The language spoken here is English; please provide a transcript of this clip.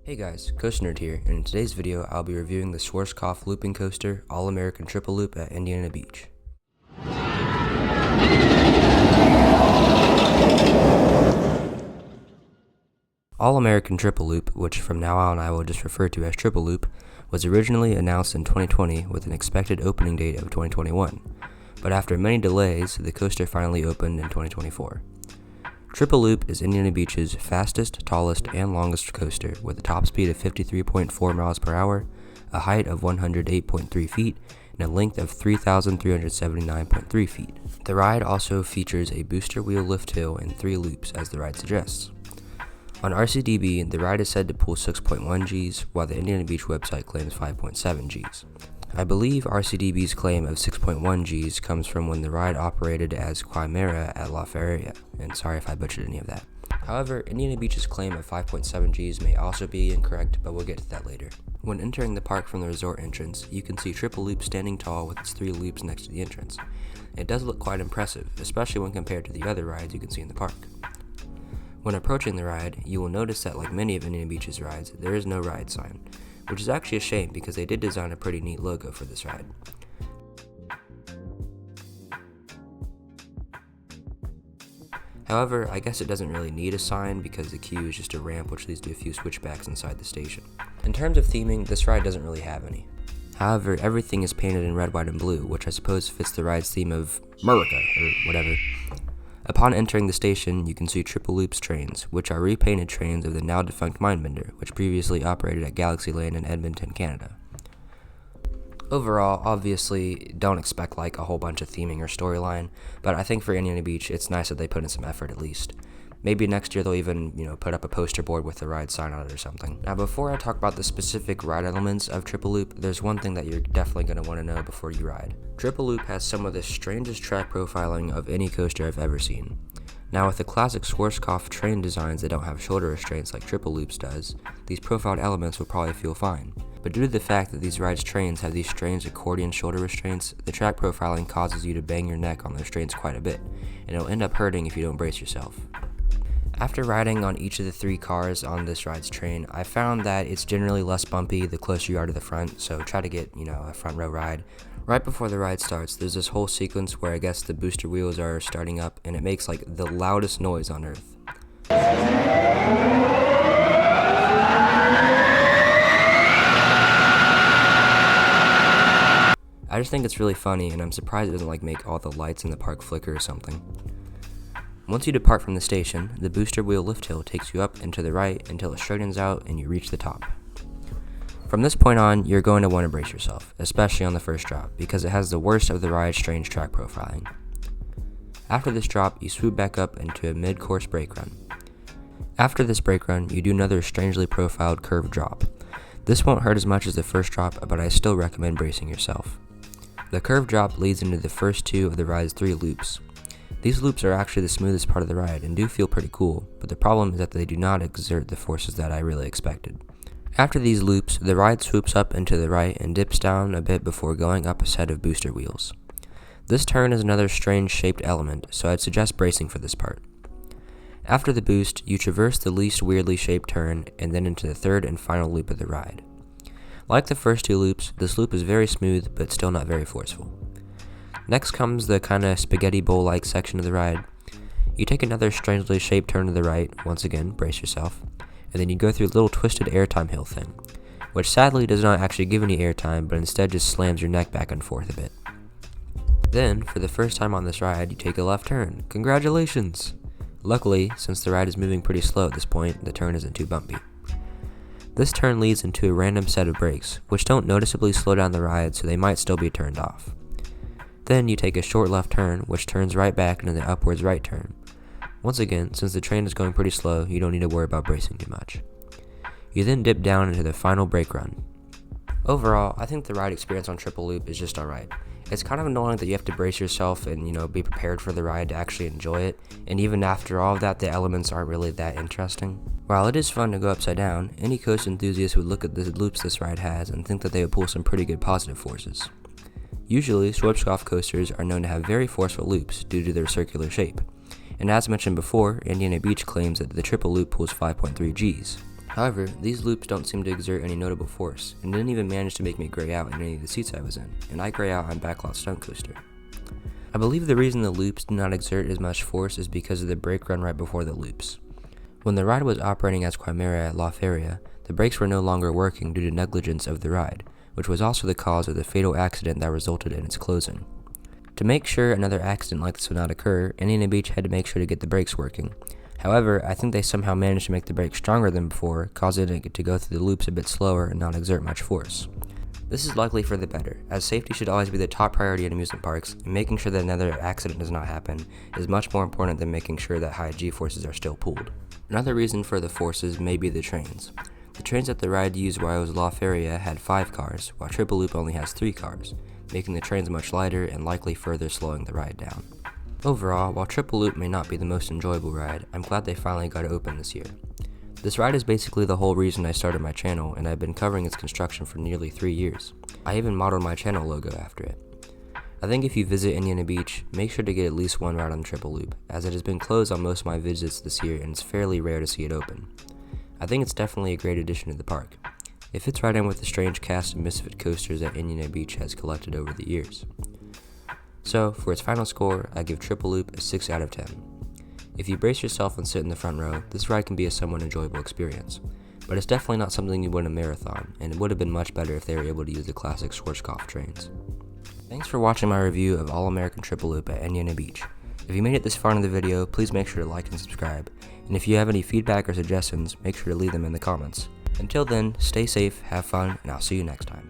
Hey guys, Coast Nerd here, and in today's video I'll be reviewing the Schwarzkopf looping coaster All-American Triple Loop at Indiana Beach. All-American Triple Loop, which from now on I will just refer to as Triple Loop, was originally announced in 2020 with an expected opening date of 2021, but after many delays, the coaster finally opened in 2024. Triple Loop is Indiana Beach's fastest, tallest, and longest coaster with a top speed of 53.4 miles per hour, a height of 108.3 feet, and a length of 3,379.3 feet. The ride also features a booster wheel lift hill and 3 loops, as the ride suggests. On RCDB, the ride is said to pull 6.1 Gs, while the Indiana Beach website claims 5.7 Gs. I believe RCDB's claim of 6.1 Gs comes from when the ride operated as Quimera at La Feria, and sorry if I butchered any of that. However, Indiana Beach's claim of 5.7 Gs may also be incorrect, but we'll get to that later. When entering the park from the resort entrance, you can see Triple Loop standing tall with its 3 loops next to the entrance. It does look quite impressive, especially when compared to the other rides you can see in the park. When approaching the ride, you will notice that like many of Indiana Beach's rides, there is no ride sign, which is actually a shame because they did design a pretty neat logo for this ride. However, I guess it doesn't really need a sign because the queue is just a ramp which leads to a few switchbacks inside the station. In terms of theming, this ride doesn't really have any. However, everything is painted in red, white, and blue, which I suppose fits the ride's theme of America, or whatever. Upon entering the station, you can see Triple Loop's trains, which are repainted trains of the now-defunct Mindbender, which previously operated at Galaxyland in Edmonton, Canada. Overall, obviously, don't expect like a whole bunch of theming or storyline, but I think for Indiana Beach, it's nice that they put in some effort at least. Maybe next year they'll even, put up a poster board with the ride sign on it or something. Now, before I talk about the specific ride elements of Triple Loop, there's one thing that you're definitely going to want to know before you ride. Triple Loop has some of the strangest track profiling of any coaster I've ever seen. Now, with the classic Schwarzkopf train designs that don't have shoulder restraints like Triple Loop's does, these profiled elements will probably feel fine. But due to the fact that these rides' trains have these strange accordion shoulder restraints, the track profiling causes you to bang your neck on the restraints quite a bit, and it'll end up hurting if you don't brace yourself. After riding on each of the 3 cars on this ride's train, I found that it's generally less bumpy the closer you are to the front, so try to get, a front row ride. Right before the ride starts, there's this whole sequence where I guess the booster wheels are starting up, and it makes like the loudest noise on earth. I just think it's really funny, and I'm surprised it doesn't make all the lights in the park flicker or something. Once you depart from the station, the booster wheel lift hill takes you up and to the right until it straightens out and you reach the top. From this point on, you're going to want to brace yourself, especially on the first drop, because it has the worst of the ride's strange track profiling. After this drop, you swoop back up into a mid-course brake run. After this brake run, you do another strangely profiled curved drop. This won't hurt as much as the first drop, but I still recommend bracing yourself. The curved drop leads into the first 2 of the ride's 3 loops. These loops are actually the smoothest part of the ride and do feel pretty cool, but the problem is that they do not exert the forces that I really expected. After these loops, the ride swoops up and to the right and dips down a bit before going up a set of booster wheels. This turn is another strange shaped element, so I'd suggest bracing for this part. After the boost, you traverse the least weirdly shaped turn and then into the 3rd and final loop of the ride. Like the first 2 loops, this loop is very smooth but still not very forceful. Next comes the kinda spaghetti bowl-like section of the ride. You take another strangely shaped turn to the right, once again, brace yourself, and then you go through a little twisted airtime hill thing, which sadly does not actually give any airtime, but instead just slams your neck back and forth a bit. Then, for the first time on this ride, you take a left turn. Congratulations! Luckily, since the ride is moving pretty slow at this point, the turn isn't too bumpy. This turn leads into a random set of brakes, which don't noticeably slow down the ride, so they might still be turned off. Then you take a short left turn, which turns right back into the upwards right turn. Once again, since the train is going pretty slow, you don't need to worry about bracing too much. You then dip down into the final brake run. Overall, I think the ride experience on Triple Loop is just alright. It's kind of annoying that you have to brace yourself and, be prepared for the ride to actually enjoy it, and even after all of that, the elements aren't really that interesting. While it is fun to go upside down, any coast enthusiast would look at the loops this ride has and think that they would pull some pretty good positive forces. Usually, Schwarzkopf coasters are known to have very forceful loops due to their circular shape, and as mentioned before, Indiana Beach claims that the Triple Loop pulls 5.3 Gs. However, these loops don't seem to exert any notable force, and didn't even manage to make me gray out in any of the seats I was in, and I gray out on Backlot Stunt Coaster. I believe the reason the loops do not exert as much force is because of the brake run right before the loops. When the ride was operating as Quimera at La Feria, the brakes were no longer working due to negligence of the ride, which was also the cause of the fatal accident that resulted in its closing. To make sure another accident like this would not occur, Indiana Beach had to make sure to get the brakes working. However, I think they somehow managed to make the brakes stronger than before, causing it to go through the loops a bit slower and not exert much force. This is likely for the better, as safety should always be the top priority at amusement parks, and making sure that another accident does not happen is much more important than making sure that high G-forces are still pulled. Another reason for the forces may be the trains. The trains that the ride used while it was La Feria had 5 cars, while Triple Loop only has 3 cars, making the trains much lighter and likely further slowing the ride down. Overall, while Triple Loop may not be the most enjoyable ride, I'm glad they finally got it open this year. This ride is basically the whole reason I started my channel, and I've been covering its construction for nearly 3 years. I even modeled my channel logo after it. I think if you visit Indiana Beach, make sure to get at least one ride on Triple Loop, as it has been closed on most of my visits this year and it's fairly rare to see it open. I think it's definitely a great addition to the park. It fits right in with the strange cast of misfit coasters that Indiana Beach has collected over the years. So, for its final score, I give Triple Loop a 6 out of 10. If you brace yourself and sit in the front row, this ride can be a somewhat enjoyable experience, but it's definitely not something you would in a marathon, and it would have been much better if they were able to use the classic Schwarzkopf trains. Thanks for watching my review of All-American Triple Loop at Indiana Beach. If you made it this far in the video, please make sure to like and subscribe, and if you have any feedback or suggestions, make sure to leave them in the comments. Until then, stay safe, have fun, and I'll see you next time.